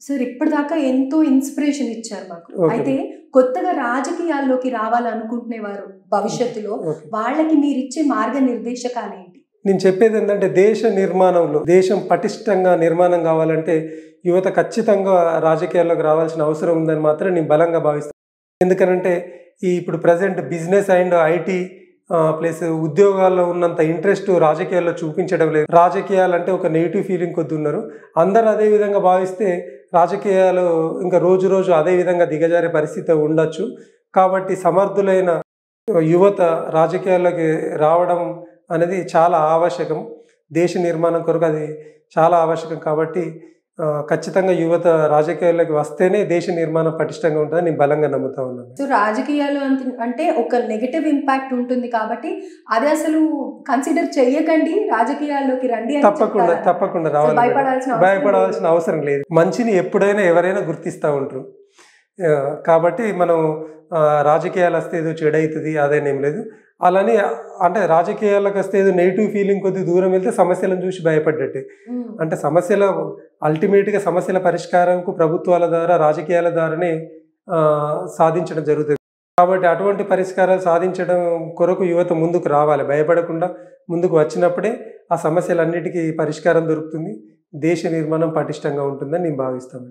Sir ఇప్పటిదాకా ఎంతో inspiration ఇచ్చారు మాకు. అయితే కొత్తగా రాజకీయాల్లోకి రావాలనుకుంటునేవారు భవిష్యత్తులో వాళ్ళకి మీరిచ్చే మార్గనిర్దేశకాలు ఏంటి? నేను చెప్పేది ఏంటంటే దేశ నిర్మాణంలో దేశం పటిష్టంగా నిర్మాణం కావాలంటే యువత ఖచ్చితంగా రాజకీయాల్లోకి రావాల్సిన అవసరం ఉందని మాత్రం నేను బలంగా భావిస్తాను. ఎందుకనంటే ఇప్పుడు present business and IT plus ఉద్యోగాల్లో ఉన్నంత ఇంట్రెస్ట్ రాజకీయాల్లో చూపించడం లేదు. రాజకీయాలు అంటే ఒక నెగిటివ్ ఫీలింగ్ కొద్ది ఉన్నారు. అందరూ అదే విధంగా భావిస్తే రాజకీయాలు ఇంకా రోజు రోజు అదే విధంగా దిగజారే పరిస్థితి ఉండొచ్చు. కాబట్టి సమర్థులైన యువత రాజకీయాల్లోకి రావడం అనేది చాలా ఆవశ్యకం. దేశ నిర్మాణం కొరకు అది చాలా ఆవశ్యకం. కాబట్టి ఖచ్చితంగా యువత రాజకీయాల్లోకి వస్తేనే దేశ నిర్మాణం పటిష్టంగా ఉంటుందని నేను బలంగా నమ్ముతా ఉన్నాను. సో రాజకీయాలు అంటే ఒక నెగటివ్ ఇంపాక్ట్ ఉంటుంది కాబట్టి అది అసలు కన్సిడర్ చెయ్యకండి, రాజకీయాల్లోకి రండి. తప్పకుండా రావాలి, భయపడాల్సిన అవసరం లేదు. మంచిని ఎప్పుడైనా ఎవరైనా గుర్తిస్తూ ఉంటారు. కాబట్టి మనం రాజకీయాలు వస్తే ఏదో చెడవుతుంది అదేనేం లేదు. అలానే అంటే రాజకీయాలకు వస్తే ఏదో నెగిటివ్ ఫీలింగ్ కొద్ది దూరం వెళ్తే సమస్యలను చూసి భయపడ్డట్టే. అంటే సమస్యల అల్టిమేట్గా సమస్యల పరిష్కారంకు ప్రభుత్వాల ద్వారా రాజకీయాల ద్వారానే సాధించడం జరుగుతుంది. కాబట్టి అటువంటి పరిష్కారాలు సాధించడం కొరకు యువత ముందుకు రావాలి. భయపడకుండా ముందుకు వచ్చినప్పుడే ఆ సమస్యలన్నిటికీ పరిష్కారం దొరుకుతుంది, దేశ నిర్మాణం పటిష్టంగా ఉంటుందని నేను భావిస్తాను.